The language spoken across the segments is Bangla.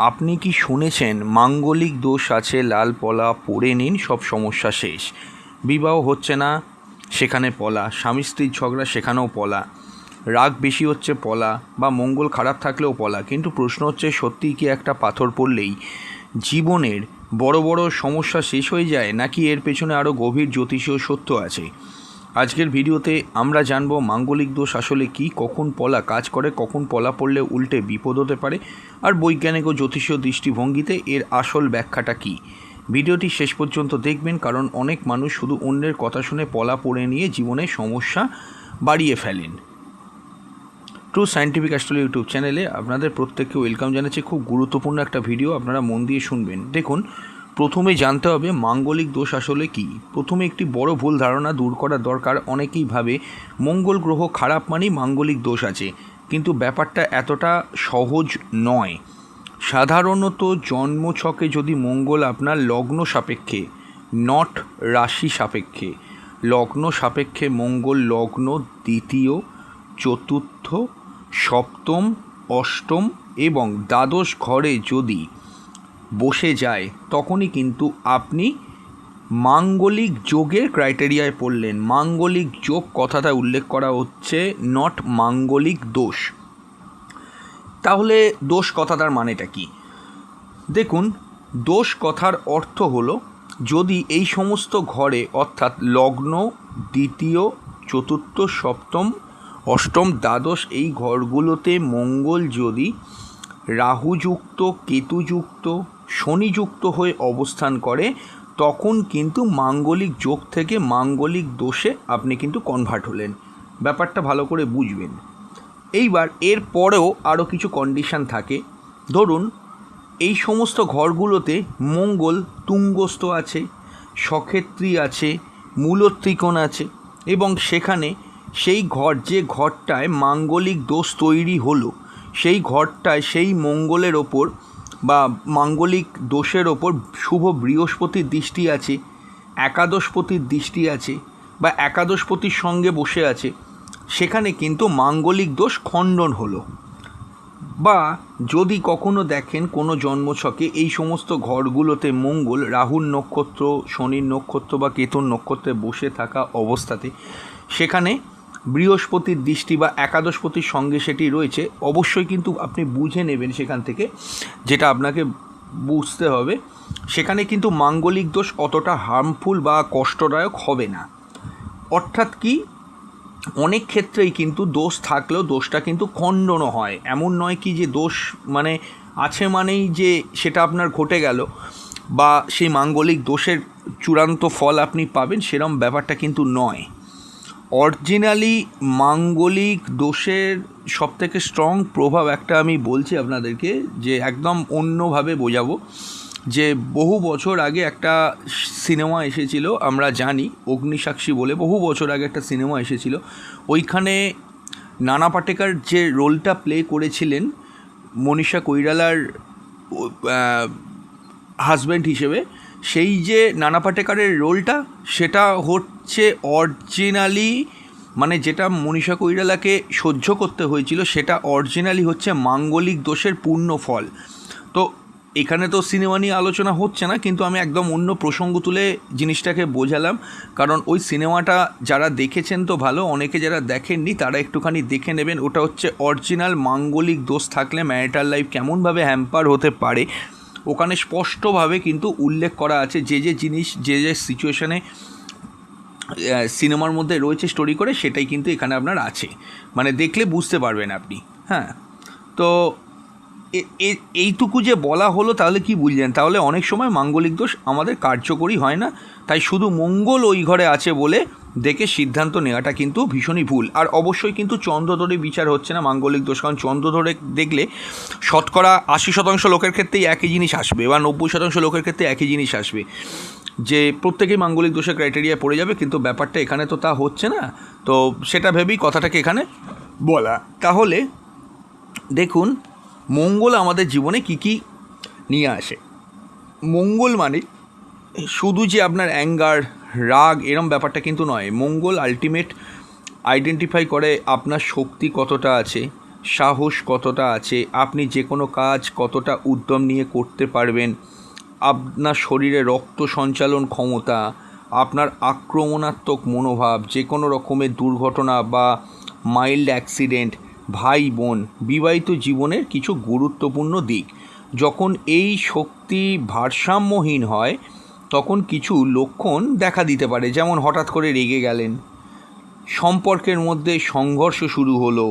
আপনি কি শুনেছেন মাঙ্গলিক দোষ আছে, লাল পলা পরে নিন, সব সমস্যা শেষ? বিবাহ হচ্ছে না, সেখানে পলা। স্বামী স্ত্রীর ঝগড়া, সেখানেও পলা। রাগ বেশি হচ্ছে, পলা। বা মঙ্গল খারাপ থাকলেও পলা। কিন্তু প্রশ্ন হচ্ছে, সত্যিই কি একটা পাথর পড়লেই জীবনের বড় বড় সমস্যা শেষ হয়ে যায়, নাকি এর পেছনে আরও গভীর জ্যোতিষীয় সত্য আছে? আজকের ভিডিওতে আমরা জানব মাঙ্গলিক দোষ আসলে কি, কখন পলা কাজ করে, কখন পলা পড়লে উল্টে বিপদ হতে পারে, আর বৈজ্ঞানিক ও জ্যোতিষীয় দৃষ্টিভঙ্গিতে এর আসল ব্যাখ্যাটা কি। ভিডিওটি শেষ পর্যন্ত দেখবেন, কারণ অনেক মানুষ শুধু অন্যের কথা শুনে পলা পড়ে নিয়ে জীবনে সমস্যা বাড়িয়ে ফেলেন। ট্রু সায়েন্টিফিক অ্যাস্ট্রোলজি ইউটিউব চ্যানেলে আপনাদের প্রত্যেককে ওয়েলকাম জানাচ্ছি। খুব গুরুত্বপূর্ণ একটা ভিডিও, আপনারা মন দিয়ে শুনবেন। দেখুন, প্রথমে জানতে হবে মাঙ্গলিক দোষ আসলে কি। প্রথমে একটি বড় ভুল ধারণা দূর করা দরকার। অনেকেই ভাবে মঙ্গল গ্রহ খারাপ মানেই মাঙ্গলিক দোষ আছে, কিন্তু ব্যাপারটা এতটা সহজ নয়। সাধারণত জন্মছকে যদি মঙ্গল আপনার লগ্ন সাপেক্ষে, নট রাশি সাপেক্ষে, লগ্ন সাপেক্ষে মঙ্গল লগ্ন দ্বিতীয়, চতুর্থ, সপ্তম, অষ্টম এবং দ্বাদশ ঘরে যদি বসে যায়, তখনই কিন্তু আপনি মাঙ্গলিক যোগের ক্রাইটেরিয়ায় পড়লেন। মাঙ্গলিক যোগ কথাটা উল্লেখ করা হচ্ছে, নট মাঙ্গলিক দোষ। তাহলে দোষ কথাটার মানেটা কি? দেখুন, দোষ কথার অর্থ হলো, যদি এই সমস্ত ঘরে, অর্থাৎ লগ্ন দ্বিতীয়, চতুর্থ, সপ্তম, অষ্টম, দ্বাদশ, এই ঘরগুলোতে মঙ্গল যদি রাহুযুক্ত, কেতুযুক্ত, শনিযুক্ত হয়ে অবস্থান করে, তখন কিন্তু মাঙ্গলিক যোগ থেকে মাঙ্গলিক দোষে আপনি কিন্তু কনভার্ট হলেন। ব্যাপারটা ভালো করে বুঝবেন। এইবার এর পরেও আরও কিছু কন্ডিশান থাকে। ধরুন, এই সমস্ত ঘরগুলোতে মঙ্গল তুঙ্গস্থ আছে, সক্ষেত্রী আছে, মূলত্রিকোণ আছে, এবং সেখানে সেই ঘর, যে ঘরটায় মাঙ্গলিক দোষ তৈরি হলো, সেই ঘরটায় সেই মঙ্গলের ওপর বা মাঙ্গলিক দোষের ওপর শুভ বৃহস্পতির দৃষ্টি আছে, একাদশপতির দৃষ্টি আছে, বা একাদশপতির সঙ্গে বসে আছে, সেখানে কিন্তু মাঙ্গলিক দোষ খণ্ডন হলো। বা যদি কখনো দেখেন কোনো জন্মছকে এই সমস্ত ঘরগুলোতে মঙ্গল রাহুর নক্ষত্র, শনির নক্ষত্র বা কেতুর নক্ষত্রে বসে থাকা অবস্থাতে সেখানে বৃহস্পতির দৃষ্টি বা একাদশপতির সঙ্গে সেটি রয়েছে, অবশ্যই কিন্তু আপনি বুঝে নেবেন সেখান থেকে, যেটা আপনাকে বুঝতে হবে, সেখানে কিন্তু মাঙ্গলিক দোষ অতটা হার্মফুল বা কষ্টদায়ক হবে না। অর্থাৎ কি, অনেক ক্ষেত্রেই কিন্তু দোষ থাকলেও দোষটা কিন্তু খণ্ডনও হয়। এমন নয় কি যে দোষ মানে আছে মানেই যে সেটা আপনার ঘটে গেল বা সেই মাঙ্গলিক দোষের চূড়ান্ত ফল আপনি পাবেন, সেরম ব্যাপারটা কিন্তু নয়। অরিজিনালি মাঙ্গলিক দোষের সবথেকে স্ট্রং প্রভাব একটা আমি বলছি আপনাদেরকে, যে একদম অন্যভাবে বোঝাবো। যে বহু বছর আগে একটা সিনেমা এসেছিল, আমরা জানি, অগ্নিসাক্ষী বলে বহু বছর আগে একটা সিনেমা এসেছিল। ওইখানে নানা পাটেকর যে রোলটা প্লে করেছিলেন মনীষা কৈরালার হাজব্যান্ড হিসেবে, সেই যে নানা পাটেকরের রোলটা, সেটা হচ্ছে অরিজিনালি, মানে যেটা মনীষা কৈরালাকে সহ্য করতে হয়েছিল, সেটা অরিজিনালি হচ্ছে মাঙ্গলিক দোষের পূর্ণ ফল। তো এখানে তো সিনেমা নিয়ে আলোচনা হচ্ছে না, কিন্তু আমি একদম অন্য প্রসঙ্গ তুলে জিনিসটাকে বোঝালাম। কারণ ওই সিনেমাটা যারা দেখেছেন তো ভালো, অনেকে যারা দেখেননি তারা একটুখানি দেখে নেবেন। ওটা হচ্ছে অরিজিনাল মাঙ্গলিক দোষ থাকলে ম্যারিটাল লাইফ কেমনভাবে হ্যাম্পার হতে পারে, ওখানে স্পষ্টভাবে কিন্তু উল্লেখ করা আছে, যে যে জিনিস যে যে সিচুয়েশানে সিনেমার মধ্যে রয়েছে স্টোরি করে, সেটাই কিন্তু এখানে আপনার আছে, মানে দেখলে বুঝতে পারবেন আপনি। হ্যাঁ, তো এইটুকু যে বলা হলো, তাহলে কি বুঝলেন? তাহলে অনেক সময় মাঙ্গলিক দোষ আমাদের কার্যকরী হয় না, তাই শুধু মঙ্গল ওই ঘরে আছে বলে দেখে সিদ্ধান্ত নেওয়াটা কিন্তু ভীষণই ভুল। আর অবশ্যই কিন্তু চন্দ্র ধরে বিচার হচ্ছে না মাঙ্গলিক দোষ, কারণ চন্দ্র ধরে দেখলে শতকরা 80% লোকের ক্ষেত্রেই একই জিনিস আসবে, বা 90% লোকের ক্ষেত্রে একই জিনিস আসবে, যে প্রত্যেকেই মাঙ্গলিক দোষের ক্রাইটেরিয়ায় পড়ে যাবে। কিন্তু ব্যাপারটা এখানে তো তা হচ্ছে না, তো সেটা ভেবেই কথাটাকে এখানে বলা। তাহলে দেখুন, মঙ্গল আমাদের জীবনে কি কি নিয়ে আসে। মঙ্গল মানে শুধু যে আপনার অ্যাঙ্গার, রাগ, এরম ব্যাপারটা কিন্তু নয়। মঙ্গল আলটিমেট আইডেন্টিফাই করে আপনার শক্তি কতটা আছে, সাহস কতটা আছে, আপনি যে কোনো কাজ কতটা উদ্যম নিয়ে করতে পারবেন, আপনার শরীরে রক্ত সঞ্চালন ক্ষমতা, আপনার আক্রমণাত্মক মনোভাব, যে কোনো রকমের দুর্ঘটনা বা মাইল্ড অ্যাক্সিডেন্ট, ভাই বোন, বিবাহিত জীবনের কিছু গুরুত্বপূর্ণ দিক। যখন এই শক্তি ভারসাম্যহীন হয় তখন কিছু লক্ষণ দেখা দিতে পারে, যেমন হঠাৎ করে রেগে গেলেন, সম্পর্কের মধ্যে সংঘর্ষ শুরু হলো,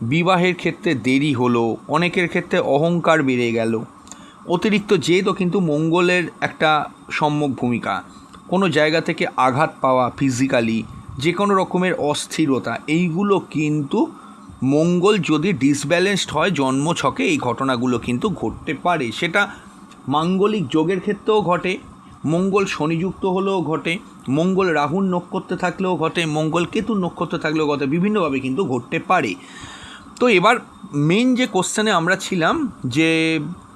বিবাহের ক্ষেত্রে দেরি হলো, অনেকের ক্ষেত্রে অহংকার বেড়ে গেল। অতিরিক্ত জেদও কিন্তু মঙ্গলের একটা সম্মুখ ভূমিকা। কোনো জায়গা থেকে আঘাত পাওয়া, ফিজিক্যালি যে কোনো রকমের অস্থিরতা, এইগুলো কিন্তু মঙ্গল যদি ডিসব্যালেন্সড হয় জন্মছকে এই ঘটনাগুলো কিন্তু ঘটতে পারে। সেটা মাঙ্গলিক যোগের ক্ষেত্রেও ঘটে, মঙ্গল শনিযুক্ত হলেও ঘটে, মঙ্গল রাহুর নক্ষত্রে থাকলেও ঘটে, মঙ্গল কেতুর নক্ষত্রে থাকলেও ঘটে, বিভিন্নভাবে কিন্তু ঘটতে পারে। তো এবার মেন যে কোশ্চেনে আমরা ছিলাম যে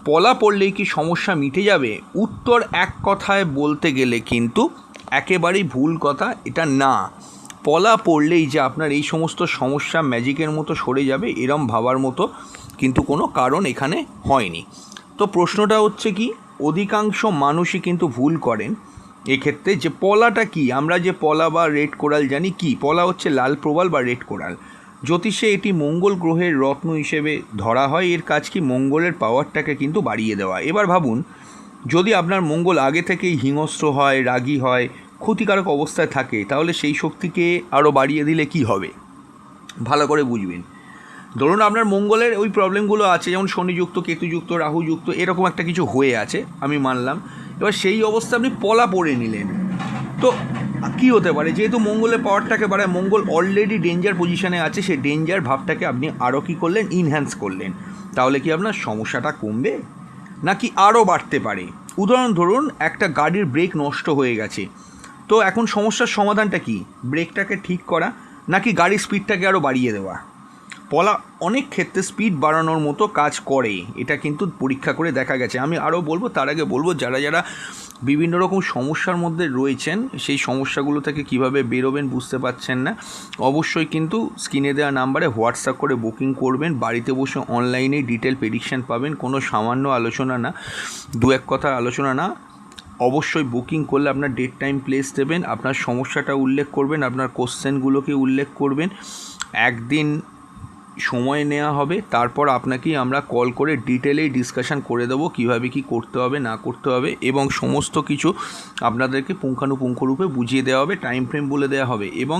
পলা পড়লেই কি সমস্যা মিটে যাবে, উত্তর এক কথায় বলতে গেলে কিন্তু একেবারেই ভুল কথা, এটা না। পলা পড়লেই যে আপনার এই সমস্ত সমস্যা ম্যাজিকের মতো সরে যাবে এরম ভাবার মতো কিন্তু কোনো কারণ এখানে হয়নি। তো প্রশ্নটা হচ্ছে কি, অধিকাংশ মানুষই কিন্তু ভুল করেন এক্ষেত্রে, যে পলাটা কি। আমরা যে পলা বা রেড কোরাল জানি, কি পলা হচ্ছে লাল প্রবাল বা রেড কোরাল। জ্যোতিষে এটি মঙ্গল গ্রহের রত্ন হিসেবে ধরা হয়। এর কাজ কি, মঙ্গলের পাওয়ারটাকে কিন্তু বাড়িয়ে দেওয়া। এবার ভাবুন, যদি আপনার মঙ্গল আগে থেকেই হিংস্র হয়, রাগী হয়, ক্ষতিকারক অবস্থায় থাকে, তাহলে সেই শক্তিকে আরও বাড়িয়ে দিলে কি হবে, ভালো করে বুঝবেন। ধরুন আপনার মঙ্গলের ওই প্রবলেমগুলো আছে, যেমন শনিযুক্ত, কেতুযুক্ত, রাহুযুক্ত, এরকম একটা কিছু হয়ে আছে, আমি মানলাম। এবার সেই অবস্থা আপনি পলা পড়ে নিলেন, তো কী হতে পারে, যেহেতু মঙ্গলের পাওয়ারটাকে বাড়ায়, মঙ্গল অলরেডি ডেঞ্জার পজিশানে আছে, সেই ডেঞ্জার ভাবটাকে আপনি আরও কী করলেন, ইনহ্যান্স করলেন। তাহলে কি আপনার সমস্যাটা কমবে নাকি আরও বাড়তে পারে? উদাহরণ ধরুন, একটা গাড়ির ব্রেক নষ্ট হয়ে গেছে, তো এখন সমস্যার সমাধানটা কি, ব্রেকটাকে ঠিক করা নাকি গাড়ির স্পিডটাকে আরও বাড়িয়ে দেওয়া? পলা অনেক ক্ষেত্রে স্পিড বাড়ানোর মতো কাজ করে, এটা কিন্তু পরীক্ষা করে দেখা গেছে। আমি আরও বলবো, তার আগে বলবো, যারা যারা বিভিন্ন রকম সমস্যার মধ্যে রয়েছেন, সেই সমস্যাগুলো থেকে কিভাবে বেরোবেন বুঝতে পারছেন না, অবশ্যই কিন্তু স্ক্রিনে দেওয়া নাম্বারে হোয়াটসঅ্যাপ করে বুকিং করবেন। বাড়িতে বসে অনলাইনে ডিটেল প্রেডিকশান পাবেন, কোনো সামান্য আলোচনা না, দু এক কথা আলোচনা না। অবশ্যই বুকিং করলে আপনার ডেট টাইম প্লেস দেবেন, আপনার সমস্যাটা উল্লেখ করবেন, আপনার কোশ্চেনগুলোকে উল্লেখ করবেন, একদিন সময় নেওয়া হবে, তারপর আপনাকেই আমরা কল করে ডিটেলেই ডিসকাশান করে দেবো কীভাবে কী করতে হবে না করতে হবে, এবং সমস্ত কিছু আপনাদেরকে পুঙ্খানুপুঙ্খরূপে বুঝিয়ে দেওয়া হবে, টাইম ফ্রেম বলে দেওয়া হবে। এবং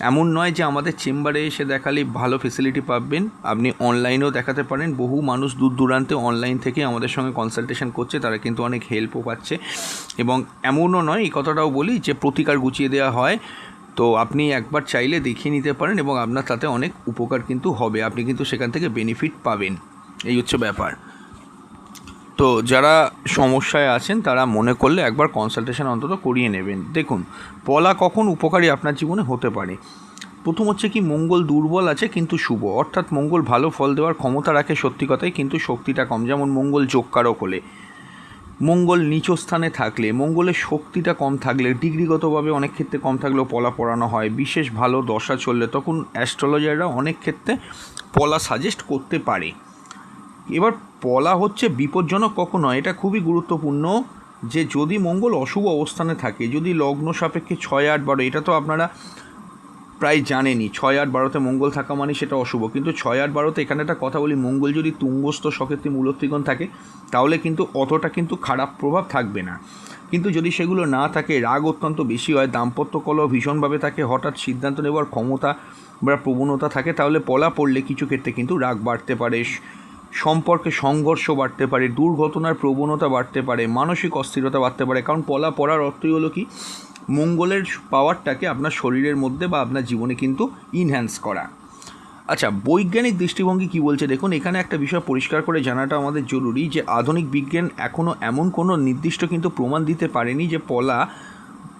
এমন নয় যে আমাদের চেম্বারে এসে দেখালে ভালো ফেসিলিটি পাবেন, আপনি অনলাইনেও দেখাতে পারেন। বহু মানুষ দূর দূরান্তে অনলাইন থেকে আমাদের সঙ্গে কনসালটেশন করছে, তারা কিন্তু অনেক হেল্পও পাচ্ছে। এবং এমনও নয়, এই কথাটাও বলি, যে প্রতিকার গুছিয়ে দেওয়া হয়, তো আপনি একবার চাইলে দেখিয়ে নিতে পারেন এবং আপনার তাতে অনেক উপকার কিন্তু হবে, আপনি কিন্তু সেখান থেকে বেনিফিট পাবেন। এই হচ্ছে ব্যাপার। তো যারা সমস্যায় আছেন তারা মনে করলে একবার কনসালটেশন অন্তত করিয়ে নেবেন। দেখুন, পলা কখন উপকারী আপনার জীবনে হতে পারে। প্রথম হচ্ছে কি, মঙ্গল দুর্বল আছে কিন্তু শুভ, অর্থাৎ মঙ্গল ভালো ফল দেওয়ার ক্ষমতা রাখে সত্যি কথাই, কিন্তু শক্তিটা কম। যেমন মঙ্গল যোগকারক হলে, মঙ্গল নিচ স্থানে থাকলে, মঙ্গলের শক্তিটা কম থাকলে, ডিগ্রিগতভাবে অনেক ক্ষেত্রে কম থাকলেও পলা পড়ানো হয়। বিশেষ ভালো দশা চললে তখন অ্যাস্ট্রোলজাররা অনেক ক্ষেত্রে পলা সাজেস্ট করতে পারে। এবার পলা হচ্ছে বিপজ্জনক কখন হয়, এটা খুবই গুরুত্বপূর্ণ, যে যদি মঙ্গল অশুভ অবস্থানে থাকে, যদি লগ্ন সাপেক্ষে 6, 8, 12, এটা তো আপনারা প্রায় জানেনই, 6, 8, 12তে মঙ্গল থাকা মানে সেটা অশুভ। কিন্তু 6, 8, 12তে এখানে একটা কথা বলি, মঙ্গল যদি তুঙ্গস্থ সকেত্রী মূলত্রিকোণ থাকে তাহলে কিন্তু অতটা কিন্তু খারাপ প্রভাব থাকবে না। কিন্তু যদি সেগুলো না থাকে, রাগ অত্যন্ত বেশি হয়, দাম্পত্য কলহ ভীষণভাবে থাকে, হঠাৎ সিদ্ধান্ত নেওয়ার ক্ষমতা বা প্রবণতা থাকে, তাহলে পলা পড়লে কিছু ক্ষেত্রে কিন্তু রাগ বাড়তে পারে, সম্পর্কে সংঘর্ষ বাড়তে পারে, দুর্ঘটনার প্রবণতা বাড়তে পারে, মানসিক অস্থিরতা বাড়তে পারে। কারণ পলা পড়ার অর্থই হলো কি, মঙ্গলের পাওয়ারটাকে আপনার শরীরের মধ্যে বা আপনার জীবনে কিন্তু ইনহ্যান্স করা। আচ্ছা, বৈজ্ঞানিক দৃষ্টিভঙ্গি কী বলছে দেখুন, এখানে একটা বিষয় পরিষ্কার করে জানাটা আমাদের জরুরি, যে আধুনিক বিজ্ঞান এখনও এমন কোনো নির্দিষ্ট কিন্তু প্রমাণ দিতে পারেনি যে পলা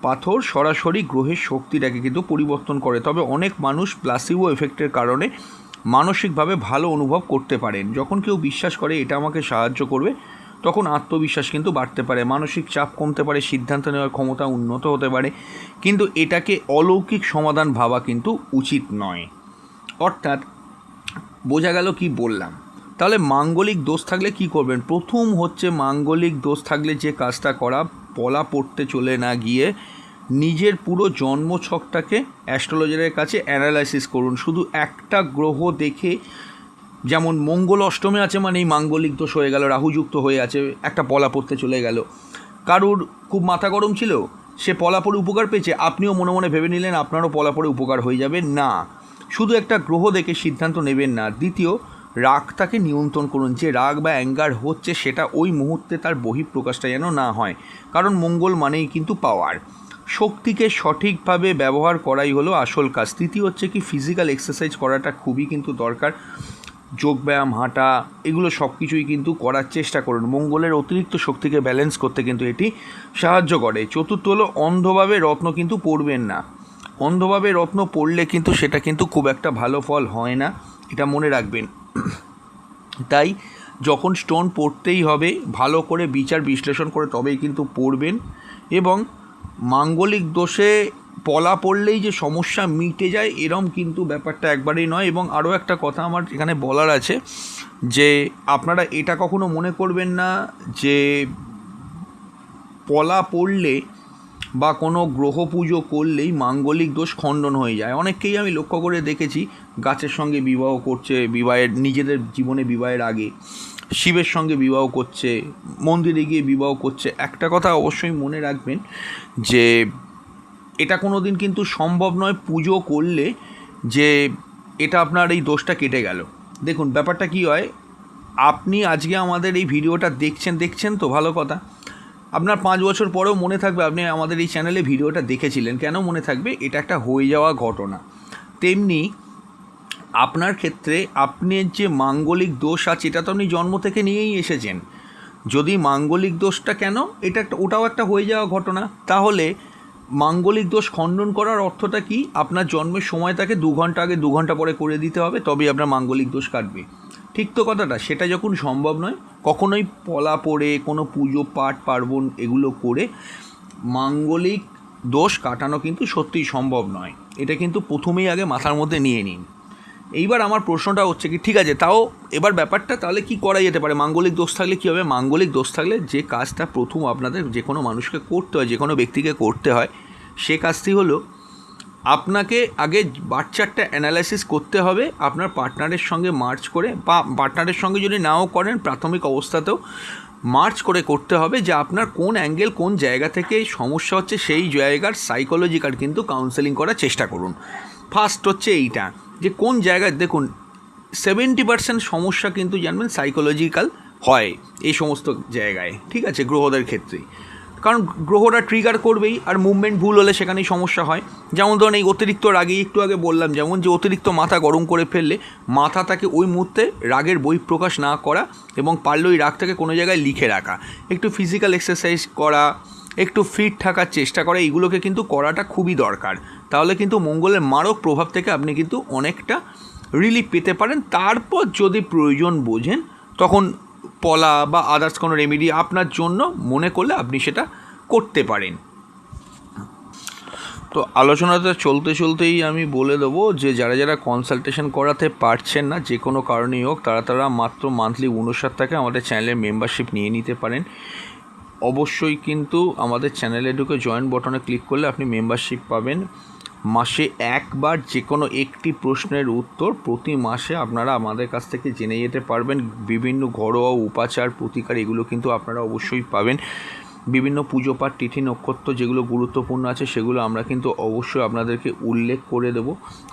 পাথর সরাসরি গ্রহের শক্তিটাকে কিন্তু পরিবর্তন করে। তবে অনেক মানুষ প্লাসিবো এফেক্টের কারণে মানসিকভাবে ভালো অনুভব করতে পারেন। যখন কেউ বিশ্বাস করে এটা আমাকে সাহায্য করবে, তখন আত্মবিশ্বাস কিন্তু বাড়তে পারে, মানসিক চাপ কমতে পারে, সিদ্ধান্ত নেওয়ার ক্ষমতা উন্নত হতে পারে। কিন্তু এটাকে অলৌকিক সমাধান ভাবা কিন্তু উচিত নয়। অর্থাৎ বোঝা গেল কি বললাম। তাহলে মাঙ্গলিক দোষ থাকলে কি করবেন? প্রথম হচ্ছে মাঙ্গলিক দোষ থাকলে যে কাজটা করা, পলা পড়তে চলে না গিয়ে নিজের পুরো জন্মছকটাকে অ্যাস্ট্রোলজারের কাছে অ্যানালাইসিস করুন। শুধু একটা গ্রহ দেখে, যেমন মঙ্গল অষ্টমে আছে মানে এই মাঙ্গলিক দোষ হয়ে গেল, রাহুযুক্ত হয়ে আছে, একটা পলা পড়তে চলে গেল। কারুর খুব মাথা গরম ছিল, সে পলা পড়ে উপকার পেয়েছে, আপনিও মনে মনে ভেবে নিলেন আপনারও পলা পড়ে উপকার হয়ে যাবে না। শুধু একটা গ্রহ দেখে সিদ্ধান্ত নেবেন না। দ্বিতীয়, রাগটাকে নিয়ন্ত্রণ করুন। যে রাগ বা অ্যাঙ্গার হচ্ছে সেটা ওই মুহূর্তে তার বহিঃপ্রকাশটা যেন না হয়, কারণ মঙ্গল মানেই কিন্তু পাওয়ার। শক্তিকে সঠিকভাবে ব্যবহার করাই হলো আসল কাজ। তৃতীয় হচ্ছে কি, ফিজিক্যাল এক্সারসাইজ করাটা খুবই কিন্তু দরকার। যোগব্যায়াম, হাঁটা, এগুলো সব কিছুই কিন্তু করার চেষ্টা করুন। মঙ্গলের অতিরিক্ত শক্তিকে ব্যালেন্স করতে কিন্তু এটি সাহায্য করে। চতুর্থ হলো, অন্ধভাবে রত্ন কিন্তু পড়বেন না। অন্ধভাবে রত্ন পড়লে কিন্তু সেটা কিন্তু খুব একটা ভালো ফল হয় না, এটা মনে রাখবেন। তাই যখন স্টোন পড়তেই হবে ভালো করে বিচার বিশ্লেষণ করে তবেই কিন্তু পড়বেন। এবং মাঙ্গলিক দোষে পলা পড়লেই যে সমস্যা মিটে যায় এরম কিন্তু ব্যাপারটা একবারেই নয়। এবং আরও একটা কথা আমার এখানে বলার আছে, যে আপনারা এটা কখনো মনে করবেন না যে পলা পড়লে বা কোনো গ্রহ পুজো করলেই মাঙ্গলিক দোষ খণ্ডন হয়ে যায়। অনেককেই আমি লক্ষ্য করে দেখেছি গাছের সঙ্গে বিবাহ করছে, বিবাহের নিজেদের জীবনে বিবাহের আগে শিবের সঙ্গে বিবাহ করছে, মন্দিরে গিয়ে বিবাহ করছে। একটা কথা অবশ্যই মনে রাখবেন যে এটা কোনো দিন কিন্তু সম্ভব নয় পুজো করলে যে এটা আপনার এই দোষটা কেটে গেল। দেখুন ব্যাপারটা কি হয়, আপনি আজকে আমাদের এই ভিডিওটা দেখছেন তো ভালো কথা, আপনার 5 বছর পরেও মনে থাকবে আপনি আমাদের এই চ্যানেলে ভিডিওটা দেখেছিলেন। কেন মনে থাকবে? এটা একটা হয়ে যাওয়া ঘটনা। তেমনি আপনার ক্ষেত্রে আপনার যে মাঙ্গলিক দোষ আছে এটা তো আপনি জন্ম থেকে নিয়েই এসেছেন। যদি মাঙ্গলিক দোষটা কেন, এটা একটা ওটাও একটা হয়ে যাওয়া ঘটনা। তাহলে মাঙ্গলিক দোষ খণ্ডন করার অর্থটা কি? আপনার জন্মের সময় তাকে 2 ঘন্টা আগে 2 ঘন্টা পরে করে দিতে হবে, তবেই আপনার মাঙ্গলিক দোষ কাটবে। ঠিক তো কথাটা? সেটা যখন সম্ভব নয়, কখনোই পলা পড়ে কোনো পুজো পাঠ পার্বণ এগুলো করে মাঙ্গলিক দোষ কাটানো কিন্তু সত্যিই সম্ভব নয়। এটা কিন্তু প্রথমেই আগে মাথার মধ্যে নিয়ে নিন। এইবার আমার প্রশ্নটা হচ্ছে কি, ঠিক আছে তাও এবার ব্যাপারটা তাহলে কি করা যেতে পারে? মাঙ্গলিক দোষ থাকলে কী হবে? মাঙ্গলিক দোষ থাকলে যে কাজটা প্রথম আপনাদের যে কোনো মানুষকে করতে হয়, যে কোনো ব্যক্তিকে করতে হয়, সে কাজটি হলো আপনাকে আগে বাচ্চারটা অ্যানালাইসিস করতে হবে আপনার পার্টনারের সঙ্গে মার্চ করে, বা পার্টনারের সঙ্গে যদি নাও করেন প্রাথমিক অবস্থাতেও মার্চ করে করতে হবে যে আপনার কোন অ্যাঙ্গেল কোন জায়গা থেকে সমস্যা হচ্ছে, সেই জায়গার সাইকোলজিক্যাল কিন্তু কাউন্সেলিং করার চেষ্টা করুন। ফার্স্ট হচ্ছে এইটা, যে কোন জায়গায় দেখুন 70% সমস্যা কিন্তু জানবেন সাইকোলজিক্যাল হয় এই সমস্ত জায়গায়, ঠিক আছে, গ্রহদের ক্ষেত্রেই। কারণ গ্রহরা ট্রিগার করবেই, আর মুভমেন্ট ভুল হলে সেখানেই সমস্যা হয়। যেমন ধরুন এই অতিরিক্ত রাগে একটু আগে বললাম, যেমন যে অতিরিক্ত মাথা গরম করে ফেললে মাথাটাকে ওই মুহূর্তে রাগের বহিঃপ্রকাশ না করা, এবং পারলে ওই রাগটাকে কোনো জায়গায় লিখে রাখা, একটু ফিজিক্যাল এক্সারসাইজ করা, একটু ফিট থাকার চেষ্টা করা, এইগুলোকে কিন্তু করাটা খুবই দরকার। তাহলে কিন্তু মঙ্গলের মারক প্রভাব থেকে আপনি কিন্তু অনেকটা রিলিফ পেতে পারেন। তারপর যদি প্রয়োজন বোঝেন তখন পলা বা আদার্স কোনো রেমেডি আপনার জন্য মনে করলে আপনি সেটা করতে পারেন। তো আলোচনাটা চলতেই আমি বলে দেবো যে যারা কনসালটেশন করাতে পারছেন না যে কোনো কারণেই হোক, তারা মাত্র মান্থলি 59 টাকা আমাদের চ্যানেলের মেম্বারশিপ নিয়ে নিতে পারেন। অবশ্যই কিন্তু আমাদের চ্যানেলে ঢুকে জয়েন বটনে ক্লিক করলে আপনি মেম্বারশিপ পাবেন। মাসে একবার যে কোনো একটি প্রশ্নের উত্তর প্রতি মাসে আপনারা আমাদের কাছ থেকে জেনে যেতে পারবেন। বিভিন্ন ঘরোয়া উপাচার প্রতিকার এগুলো কিন্তু আপনারা অবশ্যই পাবেন। বিভিন্ন পুজো পাঠ তিথি নক্ষত্র যেগুলো গুরুত্বপূর্ণ আছে সেগুলো আমরা কিন্তু অবশ্যই আপনাদেরকে উল্লেখ করে দেব,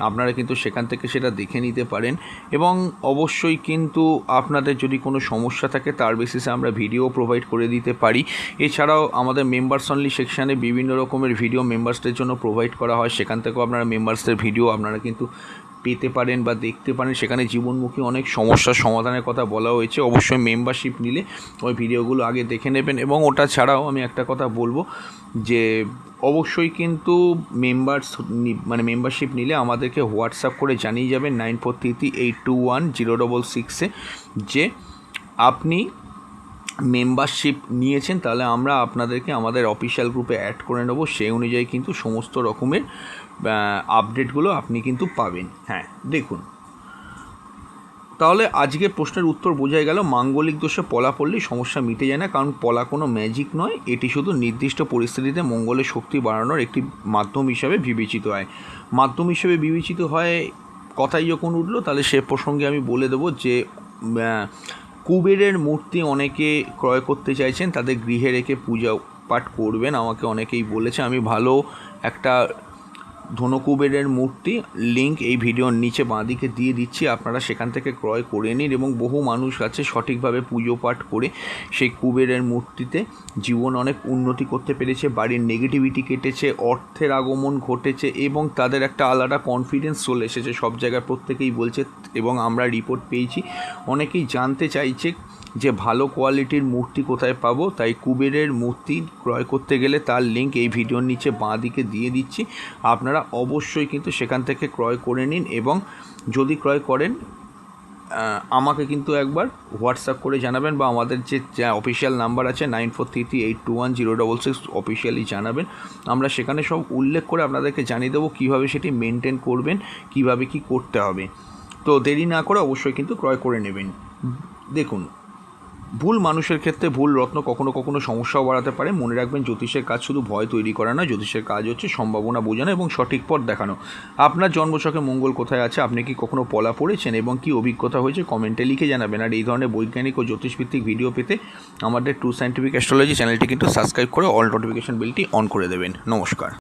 আপনারা কিন্তু সেখান থেকে সেটা দেখে নিতে পারেন। এবং অবশ্যই কিন্তু আপনাদের যদি কোনো সমস্যা থাকে তার বেসিসে আমরা ভিডিও প্রোভাইড করে দিতে পারি। এছাড়াও আমাদের মেম্বার্স অনলি সেকশানে বিভিন্ন রকমের ভিডিও মেম্বার্সদের জন্য প্রোভাইড করা হয়, সেখান থেকেও আপনারা মেম্বার্সদের ভিডিও আপনারা কিন্তু পেতে পারেন বা দেখতে পারেন। সেখানে জীবনমুখী অনেক সমস্যার সমাধানের কথা বলা হয়েছে। অবশ্যই মেম্বারশিপ নিলে ওই ভিডিওগুলো আগে দেখে নেবেন। এবং ওটা ছাড়াও আমি একটা কথা বলবো যে অবশ্যই কিন্তু মেম্বারশিপ নিলে আমাদেরকে হোয়াটসঅ্যাপ করে জানিয়ে যাবেন 9433821066 যে আপনি মেম্বারশিপ নিয়েছেন। তাহলে আমরা আপনাদেরকে আমাদের অফিসিয়াল গ্রুপে অ্যাড করে নেব, সেই অনুযায়ী কিন্তু সমস্ত রকমের আপডেটগুলো আপনি কিন্তু পাবেন। হ্যাঁ দেখুন, তাহলে আজকে প্রশ্নের উত্তর বোঝাই গেল, মাঙ্গলিক দোষে পলা পড়লেই সমস্যা মিটে যায় না, কারণ পলা কোনো ম্যাজিক নয়, এটি শুধু নির্দিষ্ট পরিস্থিতিতে মঙ্গলের শক্তি বাড়ানোর একটি মাধ্যম হিসাবে বিবেচিত হয়। মাধ্যম হিসেবে বিবেচিত হয় কথাই যখন উঠলো, তাহলে সে প্রসঙ্গে আমি বলে দেবো যে কুবেরের মূর্তি অনেকে ক্রয় করতে চাইছেন, তাদের গৃহে রেখে পূজা পাঠ করবেন। আমাকে অনেকেই বলেছে, আমি ভালো একটা ধনকুবেরের মূর্তি লিঙ্ক এই ভিডিওর নিচে বাঁদিকে দিয়ে দিচ্ছি, আপনারা সেখান থেকে ক্রয় করে নিন। এবং বহু মানুষ আছে সঠিকভাবে পুজো পাঠ করে সেই কুবেরের মূর্তিতে জীবন অনেক উন্নতি করতে পেরেছে, বাড়ির নেগেটিভিটি কেটেছে, অর্থের আগমন ঘটেছে এবং তাদের একটা আলাদা কনফিডেন্স চলে এসেছে। সব জায়গায় প্রত্যেকেই বলছে এবং আমরা রিপোর্ট পেয়েছি, অনেকেই জানতে চাইছে যে ভালো কোয়ালিটির মূর্তি কোথায় পাবো। তাই কুবেরের মূর্তি ক্রয় করতে গেলে তার লিঙ্ক এই ভিডিওর নিচে বাঁ দিকে দিয়ে দিচ্ছি, আপনারা অবশ্যই কিন্তু সেখান থেকে ক্রয় করে নিন। এবং যদি ক্রয় করেন আমাকে কিন্তু একবার হোয়াটসঅ্যাপ করে জানাবেন, বা আমাদের যে অফিসিয়াল নাম্বার আছে 9433821066 অফিসিয়ালি জানাবেন। আমরা সেখানে সব উল্লেখ করে আপনাদেরকে জানিয়ে দেবো কীভাবে সেটি মেনটেন করবেন, কীভাবে কি করতে হবে। তো দেরি না করে অবশ্যই কিন্তু ক্রয় করে নেবেন। দেখুন, ভুল মানুষের ক্ষেত্রে ভুল রত্ন কখনো কখনো সমস্যাও বাড়াতে পারে। মনে রাখবেন, জ্যোতিষের কাজ শুধু ভয় তৈরি করা নয়, জ্যোতিষের কাজ হচ্ছে সম্ভাবনা বোঝানো এবং সঠিক পথ দেখানো। আপনার জন্মছকে মঙ্গল কোথায় আছে, আপনি কি কখনো পলা পড়েছেন এবং কি অভিজ্ঞতা হয়েছে কমেন্টে লিখে জানাবেন। আর এই ধরনের বৈজ্ঞানিক ও জ্যোতিষভিত্তিক ভিডিও পেতে আমাদের ট্রু সায়েন্টিফিক অ্যাস্ট্রোলজি চ্যানেলটি কিন্তু সাবস্ক্রাইব করে অল নোটিফিকেশন বেলটি অন করে দেবেন। নমস্কার।